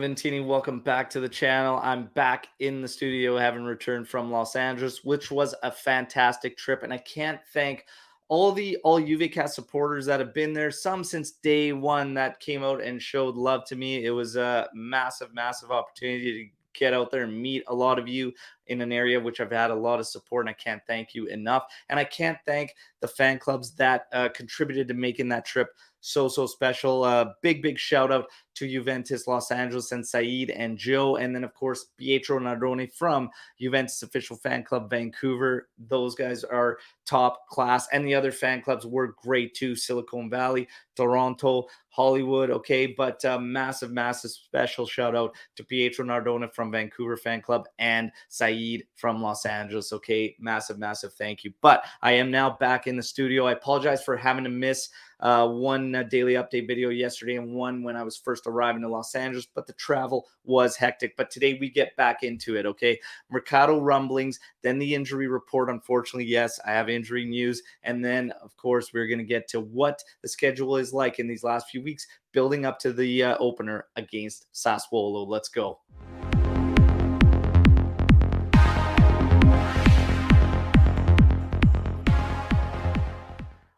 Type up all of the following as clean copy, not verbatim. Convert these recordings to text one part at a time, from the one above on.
Ventini, welcome back to the channel. I'm back in the studio, having returned from Los Angeles, which was a fantastic trip, and I can't thank all UVCast supporters that have been there. Some since day one that came out and showed love to me. It was a massive opportunity to get out there and meet a lot of you in an area which I've had a lot of support, and I can't thank you enough. And I can't thank the fan clubs that contributed to making that trip so special. Big shout out to Juventus Los Angeles and Saeed and Joe, and then of course Pietro Nardoni from Juventus official fan club Vancouver. Those guys are top class, and the other fan clubs were great too. Silicon Valley, Toronto, Hollywood. Okay, but massive special shout out to Pietro Nardoni from Vancouver fan club and Saeed from Los Angeles. Okay, massive thank you. But I am now back in the studio. I apologize for having to miss one daily update video yesterday and one when I was first arriving to Los Angeles, but the travel was hectic. But today we get back into it, okay? Mercado rumblings, then the injury report. Unfortunately, yes, I have injury news. And then, of course, we're going to get to what the schedule is like in these last few weeks, building up to the opener against Sassuolo. Let's go.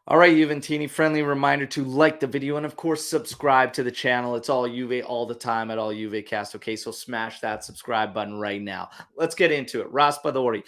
All right, Juventini, friendly reminder to like the video and, of course, subscribe to the channel. It's all Juve all the time at all JuveCast, okay? So smash that subscribe button right now. Let's get into it. Raspadori,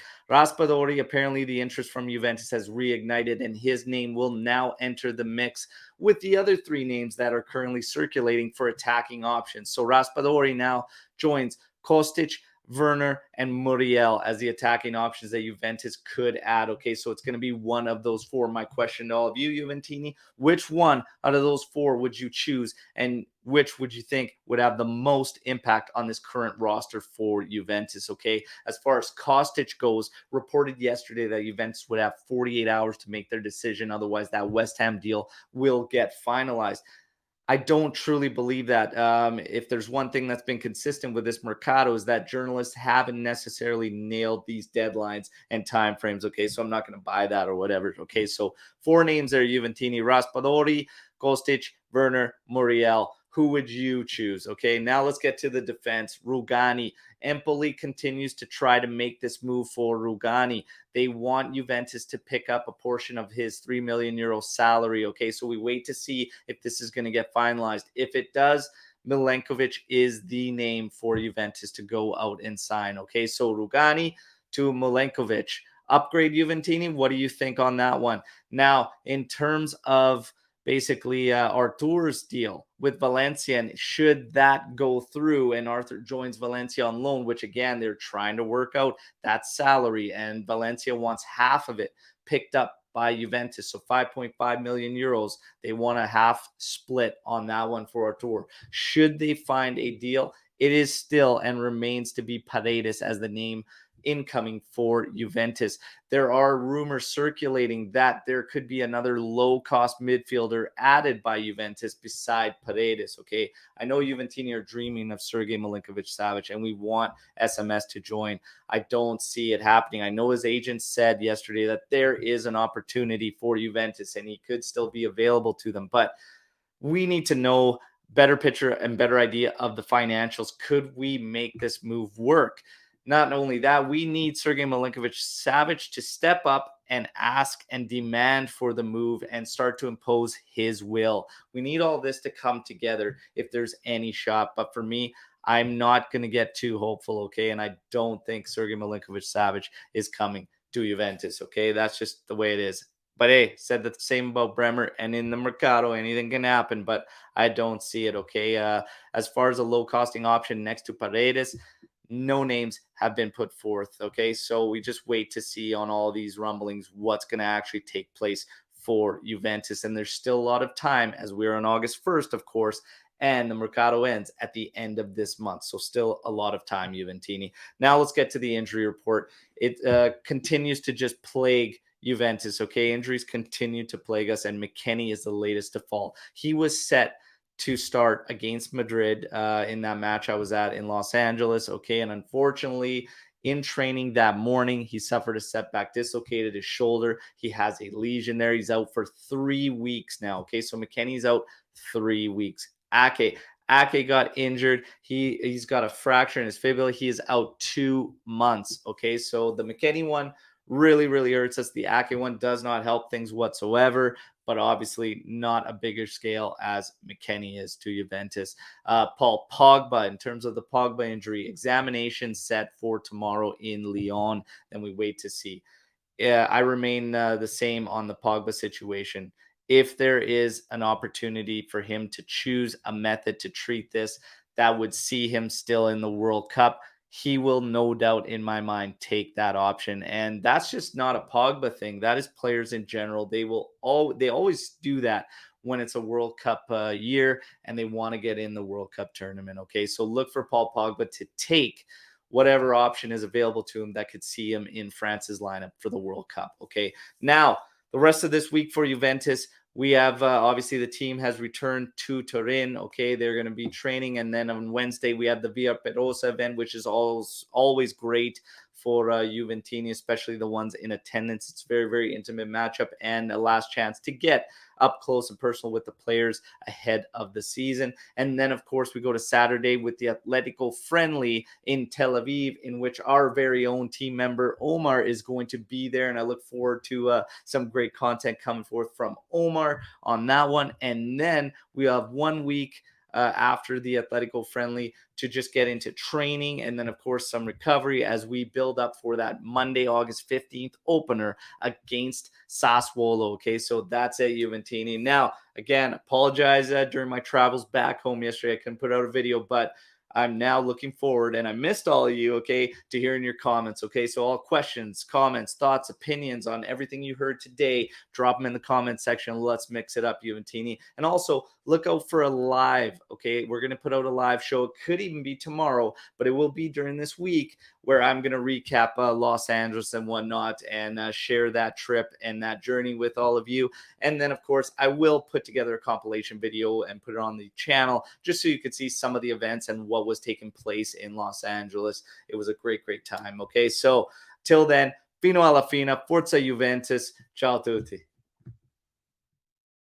apparently the interest from Juventus has reignited, and his name will now enter the mix with the other three names that are currently circulating for attacking options. So Raspadori now joins Kostic, Werner, and Muriel as the attacking options that Juventus could add. Okay, so it's going to be one of those four. My question to all of you, Juventini, which one out of those four would you choose, and which would you think would have the most impact on this current roster for Juventus? Okay, as far as Kostic goes, reported yesterday that Juventus would have 48 hours to make their decision. Otherwise, that West Ham deal will get finalized. I don't truly believe that. If there's one thing that's been consistent with this Mercado is that journalists haven't necessarily nailed these deadlines and timeframes. Okay, so I'm not going to buy that or whatever. Okay, so four names there: Juventini, Raspadori, Kostic, Werner, Muriel. Who would you choose? Okay, now let's get to the defense. Rugani. Empoli continues to try to make this move for Rugani. They want Juventus to pick up a portion of his €3 million salary. Okay, so we wait to see if this is going to get finalized. If it does, Milenkovic is the name for Juventus to go out and sign. Okay, so Rugani to Milenkovic. Upgrade Juventini. What do you think on that one? Now, in terms of basically Artur's deal with Valencia, and should that go through and Arthur joins Valencia on loan, which again, they're trying to work out that salary, and Valencia wants half of it picked up by Juventus. So 5.5 million euros. They want a half split on that one for Artur. Should they find a deal, it is still and remains to be Paredes as the name incoming for Juventus. There are rumors circulating that there could be another low-cost midfielder added by Juventus beside Paredes, okay? I know Juventini are dreaming of Sergej Milinkovic-Savic, and we want SMS to join. I don't see it happening. I know his agent said yesterday that there is an opportunity for Juventus, and he could still be available to them, but we need to know better picture and better idea of the financials. Could we make this move work? Not only that, we need Sergej Milinkovic-Savic to step up and ask and demand for the move and start to impose his will. We need all this to come together if there's any shot. But for me, I'm not going to get too hopeful, okay? And I don't think Sergej Milinkovic-Savic is coming to Juventus, okay? That's just the way it is. But hey, said the same about Bremer, and in the Mercado, anything can happen, but I don't see it, okay? As far as a low-costing option next to Paredes, no names have been put forth. Okay, so we just wait to see on all these rumblings what's going to actually take place for Juventus. And there's still a lot of time, as we're on August 1st, of course, and the Mercado ends at the end of this month. So still a lot of time, Juventini. Now let's get to the injury report. It continues to just plague Juventus. Okay, injuries continue to plague us, and Mckennie is the latest to fall. He was set to start against Madrid in that match I was at in Los Angeles. Okay, and unfortunately, in training that morning, he suffered a setback, dislocated his shoulder. He has a lesion there. He's out for 3 weeks now. Okay, so Mckennie's out 3 weeks. Ake Ake got injured. He's got a fracture in his fibula. He is out 2 months. Okay, so the Mckennie one really hurts us. The Ake one does not help things whatsoever, but obviously not a bigger scale as Mckennie is to Juventus. Paul Pogba, in terms of the Pogba injury, examination set for tomorrow in Lyon. Then we wait to see. Yeah, I remain the same on the Pogba situation. If there is an opportunity for him to choose a method to treat this that would see him still in the World Cup, he will no doubt, in my mind, take that option. And that's just not a Pogba thing. That is players in general. They always do that when it's a World Cup year and they want to get in the World Cup tournament. Okay, so look for Paul Pogba to take whatever option is available to him that could see him in France's lineup for the World Cup. Okay. Now, the rest of this week for Juventus, we have obviously the team has returned to Turin. Okay. They're going to be training. And then on Wednesday, we have the Via Perosa event, which is always great for Juventini, especially the ones in attendance. It's a very intimate matchup and a last chance to get up close and personal with the players ahead of the season. And then, of course, we go to Saturday with the Atletico friendly in Tel Aviv, in which our very own team member Omer is going to be there. And I look forward to some great content coming forth from Omer on that one. And then we have 1 week after the Atletico friendly to just get into training and then, of course, some recovery as we build up for that Monday, August 15th opener against Sassuolo. Okay, so that's it, Juventini. Now, again, apologize during my travels back home yesterday. I couldn't put out a video, but I'm now looking forward, and I missed all of you, okay, to hearing your comments, okay? So all questions, comments, thoughts, opinions on everything you heard today, drop them in the comment section. Let's mix it up, Juventini. And also, look out for a live, okay? We're going to put out a live show. It could even be tomorrow, but it will be during this week where I'm going to recap Los Angeles and whatnot and share that trip and that journey with all of you. And then, of course, I will put together a compilation video and put it on the channel just so you could see some of the events and what was taking place in Los Angeles. It was a great time. Okay, so till then, fino alla fina, forza Juventus, ciao tutti.